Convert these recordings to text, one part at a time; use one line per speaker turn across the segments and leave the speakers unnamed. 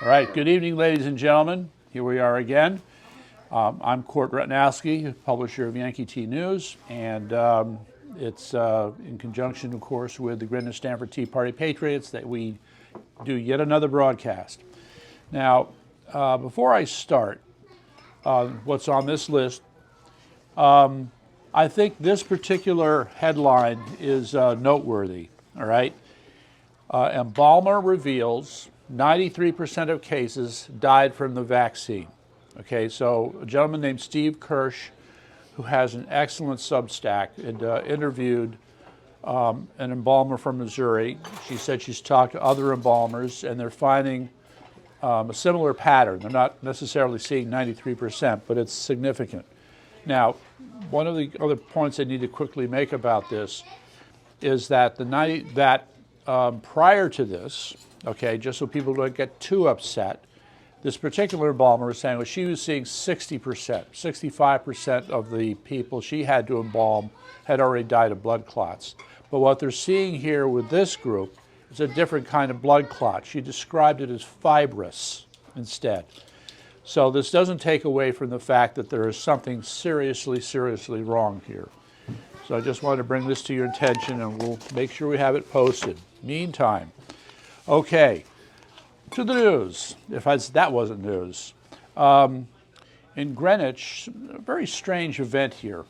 All right, good evening, ladies and gentlemen. Here we are again. I'm Court Ratnowski, publisher of Yankee Tea News, and it's in conjunction, of course, with the Greenwich Stanford Tea Party Patriots that we do yet another broadcast. Now, before I start what's on this list, I think this particular headline is noteworthy, all right? Embalmer reveals 93% of cases died from the vaccine. Okay, so a gentleman named Steve Kirsch, who has an excellent Substack, and interviewed an embalmer from Missouri. She said she's talked to other embalmers, and they're finding a similar pattern. They're not necessarily seeing 93%, but it's significant. Now, one of the other points I need to quickly make about this is that prior to this, okay, just so people don't get too upset, this particular embalmer was saying, well, she was seeing 60%, 65% of the people she had to embalm had already died of blood clots. But what they're seeing here with this group is a different kind of blood clot. She described it as fibrous instead. So this doesn't take away from the fact that there is something seriously, seriously wrong here. So I just wanted to bring this to your attention, and we'll make sure we have it posted. Meantime, okay, to the news, that wasn't news. In Greenwich, a very strange event here.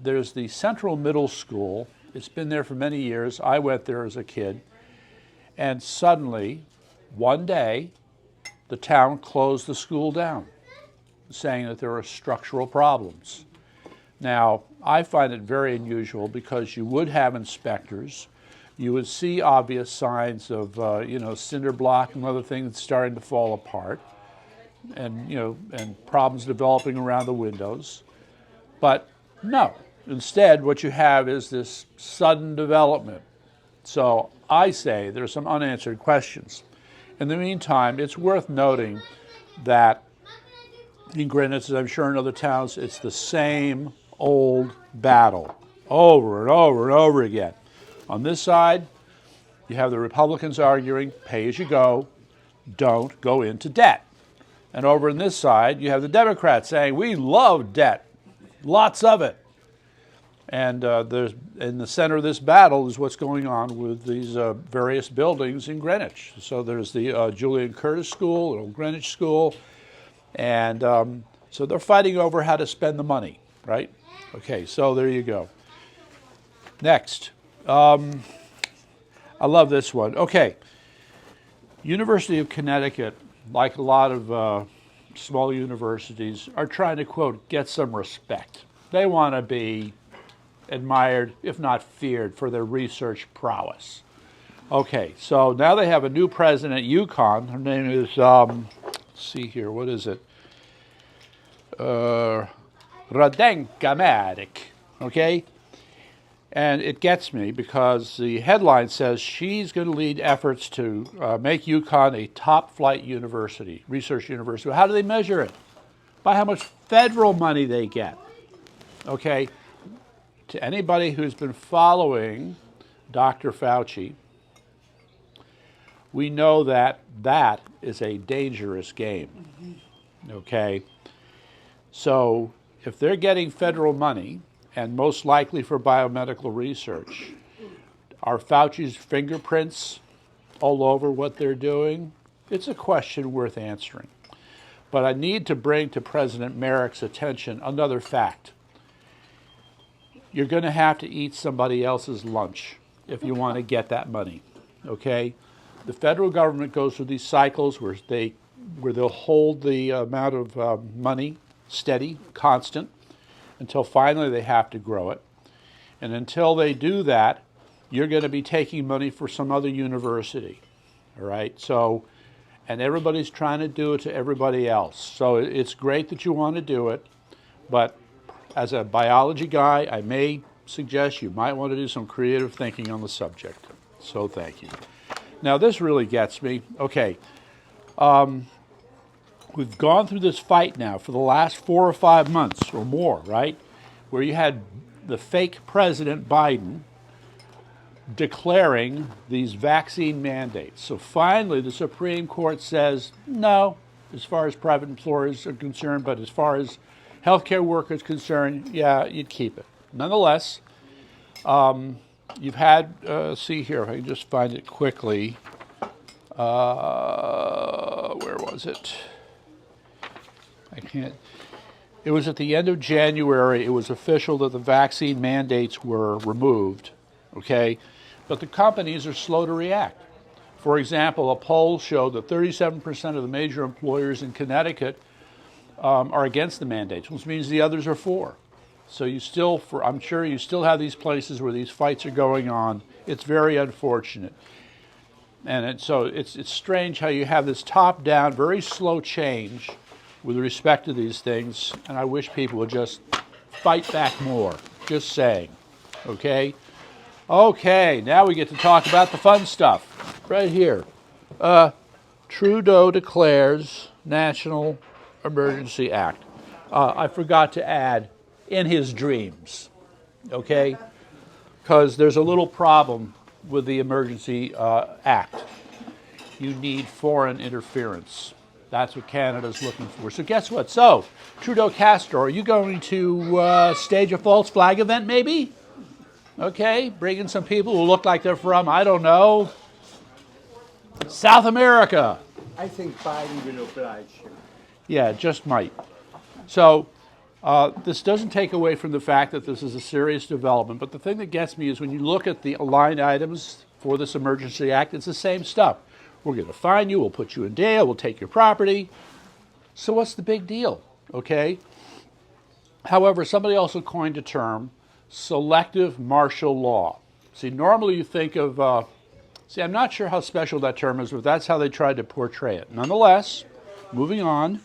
There's the Central Middle School. It's been there for many years. I went there as a kid. And suddenly, one day, the town closed the school down, saying that there were structural problems. Now, I find it very unusual because you would have inspectors. You would see obvious signs of, cinder block and other things starting to fall apart, and and problems developing around the windows. But no, instead, what you have is this sudden development. So I say there's some unanswered questions. In the meantime, it's worth noting that in Greenwich, as I'm sure in other towns, it's the same old battle over and over and over again. On this side, you have the Republicans arguing, pay as you go, don't go into debt. And over on this side, you have the Democrats saying, we love debt, lots of it. And there's in the center of this battle is what's going on with these various buildings in Greenwich. So there's the Julian Curtis School, the Old Greenwich School, and so they're fighting over how to spend the money, right? Okay, so there you go. Next. I love this one. Okay. University of Connecticut, like a lot of small universities, are trying to, quote, get some respect. They want to be admired, if not feared, for their research prowess. Okay, so now they have a new president at UConn. Her name is, let's see here, what is it? Radenka Matic, okay? And it gets me because the headline says she's going to lead efforts to make UConn a top-flight university, research university. How do they measure it? By how much federal money they get. Okay, to anybody who's been following Dr. Fauci, we know that that is a dangerous game. Okay, so if they're getting federal money, and most likely for biomedical research, are Fauci's fingerprints all over what they're doing? It's a question worth answering. But I need to bring to President Merrick's attention another fact. You're going to have to eat somebody else's lunch if you want to get that money, okay? The federal government goes through these cycles where they'll hold the amount of money steady, constant, until finally they have to grow it. And until they do that, you're going to be taking money for some other university, all right? So, and everybody's trying to do it to everybody else. So it's great that you want to do it, but as a biology guy, I may suggest you might want to do some creative thinking on the subject. So thank you. Now this really gets me. Okay, we've gone through this fight now for the last 4 or 5 months or more, right? Where you had the fake President Biden declaring these vaccine mandates. So finally, the Supreme Court says no, as far as private employers are concerned, but as far as healthcare workers concerned, yeah, you'd keep it. Nonetheless, you've had, see here, if I can just find it quickly. Where was it? I can't. It was at the end of January. It was official that the vaccine mandates were removed, okay? But the companies are slow to react. For example, a poll showed that 37% of the major employers in Connecticut are against the mandates, which means the others are for. So you still, I'm sure you still have these places where these fights are going on. It's very unfortunate. And so it's strange how you have this top-down, very slow change with respect to these things, and I wish people would just fight back more. Just saying, okay? Okay, now we get to talk about the fun stuff, right here. Trudeau declares National Emergency Act. I forgot to add, in his dreams, okay? Because there's a little problem with the Emergency Act. You need foreign interference. That's what Canada's looking for. So guess what? So, Trudeau Castro, are you going to stage a false flag event maybe? Okay, bring in some people who look like they're from, I don't know, South America.
I think Biden will oblige you.
Yeah, just might. So, this doesn't take away from the fact that this is a serious development, but the thing that gets me is when you look at the line items for this Emergency Act, it's the same stuff. We're going to fine you, we'll put you in jail, we'll take your property. So what's the big deal, okay? However, somebody also coined a term, selective martial law. See, normally you think of, I'm not sure how special that term is, but that's how they tried to portray it. Nonetheless, moving on,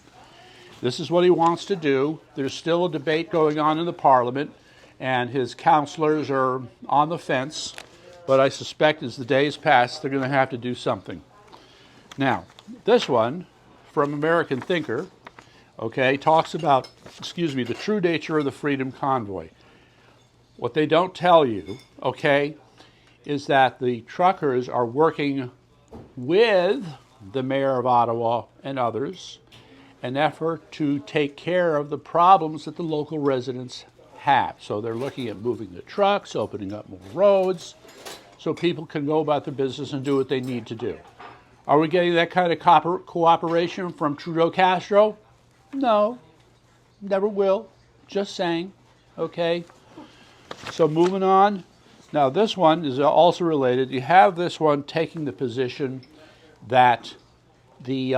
this is what he wants to do. There's still a debate going on in the Parliament, and his counselors are on the fence, but I suspect as the days pass, they're going to have to do something. Now, this one, from American Thinker, okay, talks about, the true nature of the Freedom Convoy. What they don't tell you, okay, is that the truckers are working with the mayor of Ottawa and others an effort to take care of the problems that the local residents have. So they're looking at moving the trucks, opening up more roads, so people can go about their business and do what they need to do. Are we getting that kind of cooperation from Trudeau Castro? No, never will. Just saying, okay? So moving on. Now this one is also related. You have this one taking the position that the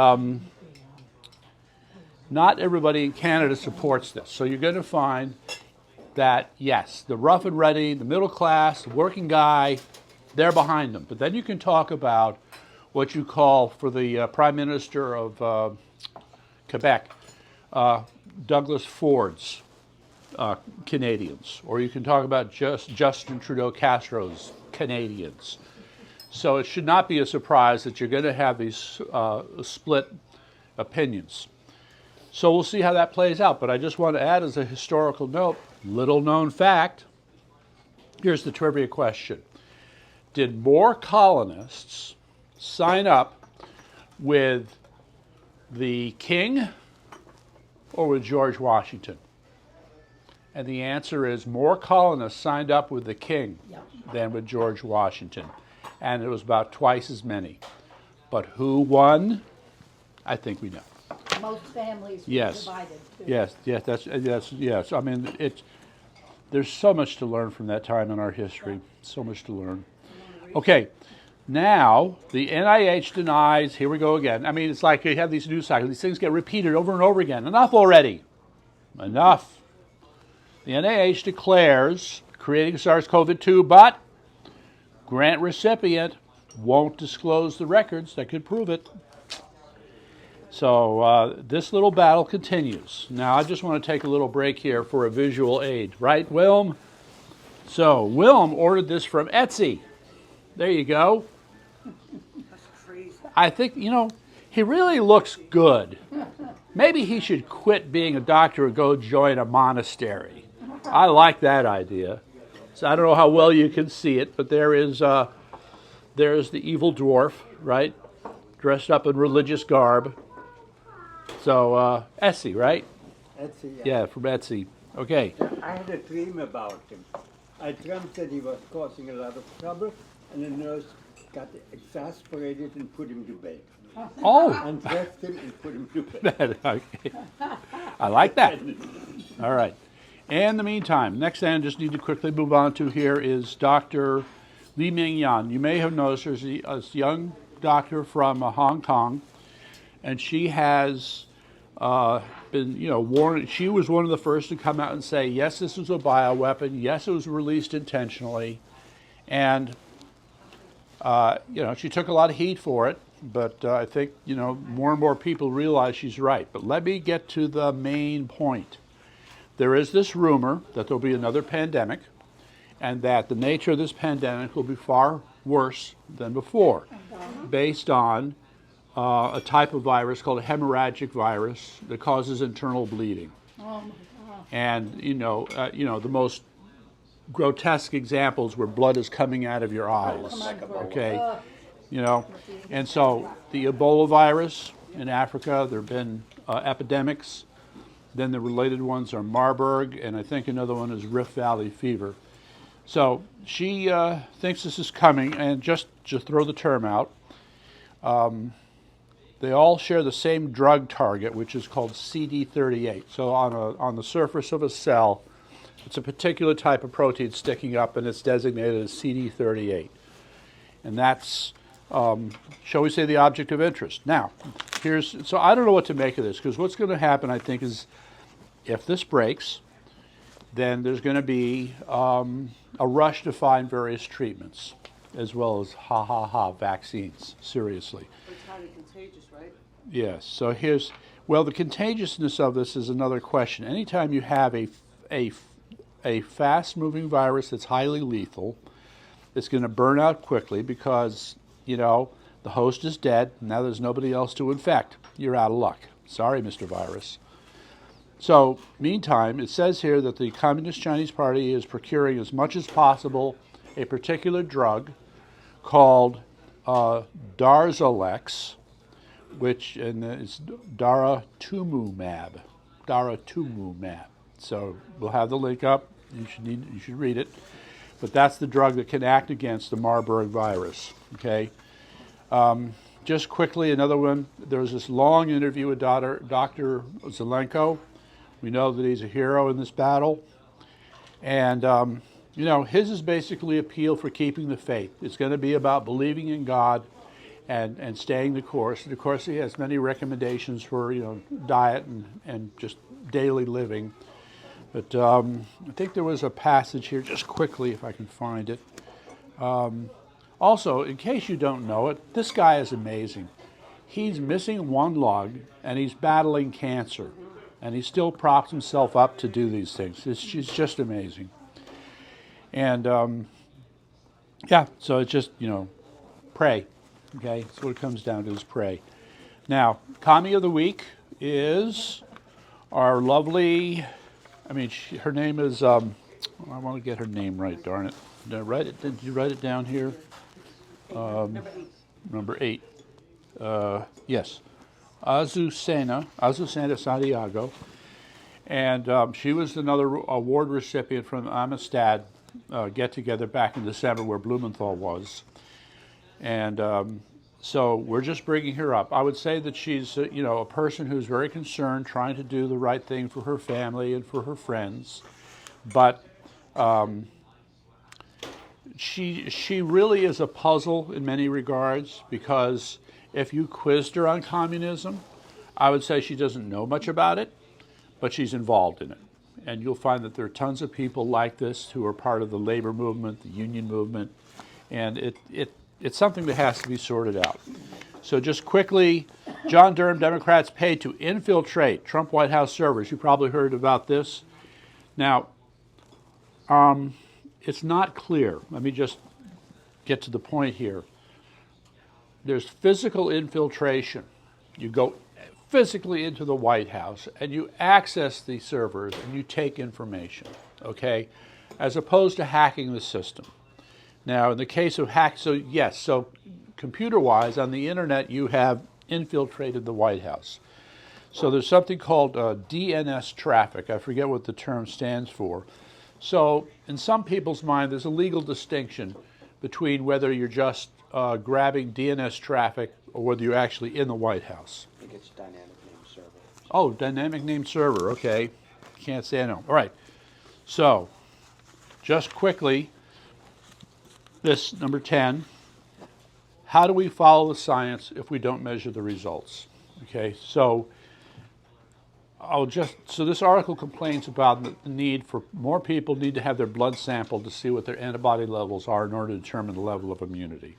not everybody in Canada supports this. So you're going to find that, yes, the rough and ready, the middle class, the working guy, they're behind them. But then you can talk about what you call, for the Prime Minister of Quebec, Douglas Ford's Canadians, or you can talk about Justin Trudeau Castro's Canadians. So it should not be a surprise that you're going to have these split opinions. So we'll see how that plays out. But I just want to add as a historical note, little known fact, here's the trivia question. Did more colonists sign up with the King or with George Washington? And the answer is more colonists signed up with the King than with George Washington. And it was about twice as many. But who won? I think we know.
Most families were divided too.
Yes. I mean, there's so much to learn from that time in our history. So much to learn. Okay, now the NIH denies, here we go again. I mean, it's like you have these news cycles. These things get repeated over and over again. Enough already. Enough. The NIH declares creating SARS-CoV-2, but grant recipient won't disclose the records that could prove it. So this little battle continues. Now, I just want to take a little break here for a visual aid. Right, Wilm? So, Wilm ordered this from Etsy. There you go.
That's crazy.
I think, he really looks good. Maybe he should quit being a doctor and go join a monastery. I like that idea. So I don't know how well you can see it, but there's the evil dwarf, right? Dressed up in religious garb. So Etsy, right?
Etsy,
Yeah, from Etsy. Okay.
I had a dream about him. I dreamt that he was causing a lot of trouble, and the nurse got exasperated and put him to bed.
Oh,
Undressed him and put him to bed.
okay. I like that. All right. In the meantime, next thing I just need to quickly move on to here is Dr. Lee Ming Yan. You may have noticed there's a young doctor from Hong Kong, and she has been, warned. She was one of the first to come out and say, yes, this was a bioweapon. Yes, it was released intentionally. And, she took a lot of heat for it. But I think, more and more people realize she's right. But let me get to the main point. There is this rumor that there'll be another pandemic, and that the nature of this pandemic will be far worse than before, based on a type of virus called a hemorrhagic virus that causes internal bleeding. And the most grotesque examples where blood is coming out of your eyes. Okay, and so the Ebola virus in Africa, there have been epidemics. Then the related ones are Marburg, and I think another one is Rift Valley fever. So she thinks this is coming, and just to throw the term out, they all share the same drug target, which is called CD38. So on the surface of a cell, it's a particular type of protein sticking up, and it's designated as CD38. And that's, shall we say, the object of interest. Now, so I don't know what to make of this, because what's going to happen, I think, is if this breaks, then there's going to be a rush to find various treatments, as well as vaccines, seriously.
It's highly contagious, right?
Yes, so the contagiousness of this is another question. Anytime you have a fast-moving virus that's highly lethal, it's going to burn out quickly because, the host is dead, and now there's nobody else to infect. You're out of luck. Sorry, Mr. Virus. So, meantime, it says here that the Communist Chinese Party is procuring as much as possible a particular drug called Darzalex, which is daratumumab. So we'll have the link up. You should read it. But that's the drug that can act against the Marburg virus. Okay. Just quickly, another one. There was this long interview with Dr. Zelenko. We know that he's a hero in this battle. And, his is basically appeal for keeping the faith. It's going to be about believing in God and staying the course. And, of course, he has many recommendations for, diet and just daily living. But I think there was a passage here, just quickly, if I can find it. Also, in case you don't know it, this guy is amazing. He's missing one lung, and he's battling cancer. And he still props himself up to do these things. It's just amazing. And, so it's just, pray. Okay, that's what it comes down to, is pray. Now, Commie of the Week is our lovely, her name is, I want to get her name right, darn it. Did you write it down here? Number 8. Yes. Azucena Santiago, and she was another award recipient from the Amistad get-together back in December where Blumenthal was, and so we're just bringing her up. I would say that she's a person who's very concerned, trying to do the right thing for her family and for her friends, but she really is a puzzle in many regards, because if you quizzed her on communism, I would say she doesn't know much about it, but she's involved in it. And you'll find that there are tons of people like this who are part of the labor movement, the union movement, and it's something that has to be sorted out. So just quickly, John Durham, Democrats paid to infiltrate Trump White House servers. You probably heard about this. Now, it's not clear. Let me just get to the point here. There's physical infiltration. You go physically into the White House and you access the servers and you take information, okay? as opposed to hacking the system. Now, in the case of hack, so yes, so computer-wise, on the internet, you have infiltrated the White House. So there's something called DNS traffic. I forget what the term stands for. So in some people's mind, there's a legal distinction between whether you're just grabbing DNS traffic or whether you're actually in the White House.
I think it's dynamic name server.
Oh, dynamic name server, okay. Can't say no. All right, so just quickly, this number 10, how do we follow the science if we don't measure the results? Okay, so so this article complains about the need for more people need to have their blood sampled to see what their antibody levels are in order to determine the level of immunity.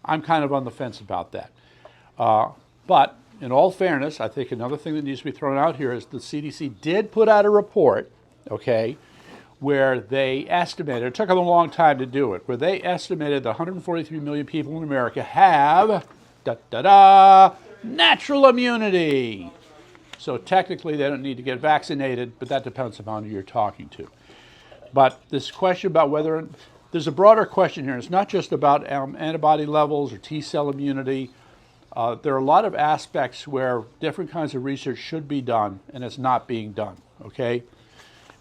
I'm kind of on the fence about that. But in all fairness, I think another thing that needs to be thrown out here is the CDC did put out a report, okay, where they estimated, it took them a long time to do it, where they estimated that 143 million people in America have, natural immunity. So technically they don't need to get vaccinated, but that depends upon who you're talking to. But this question about whether, there's a broader question here. It's not just about antibody levels or T-cell immunity. There are a lot of aspects where different kinds of research should be done, and it's not being done, okay?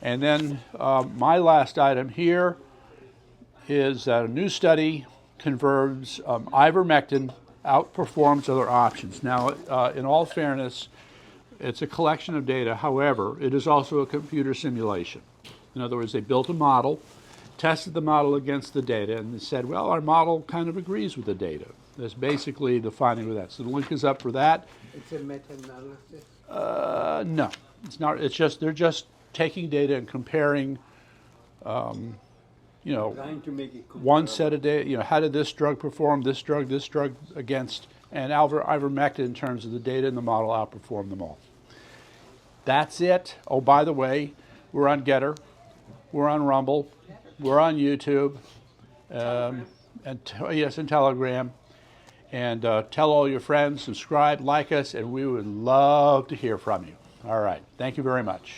And then my last item here is that a new study confirms ivermectin outperforms other options. Now, in all fairness, it's a collection of data. However, it is also a computer simulation. In other words, they built a model, tested the model against the data, and they said, well, our model kind of agrees with the data. That's basically the finding with that. So the link is up for that.
It's a meta-analysis?
No, it's not. It's just, they're just taking data and comparing, you know,
Trying to make it
one set of data, you know, how did this drug perform, this drug against, and ivermectin in terms of the data in the model outperformed them all. That's it. Oh, by the way, we're on Getter, we're on Rumble, we're on YouTube, and Telegram. And tell all your friends, subscribe, like us, and we would love to hear from you. All right. Thank you very much.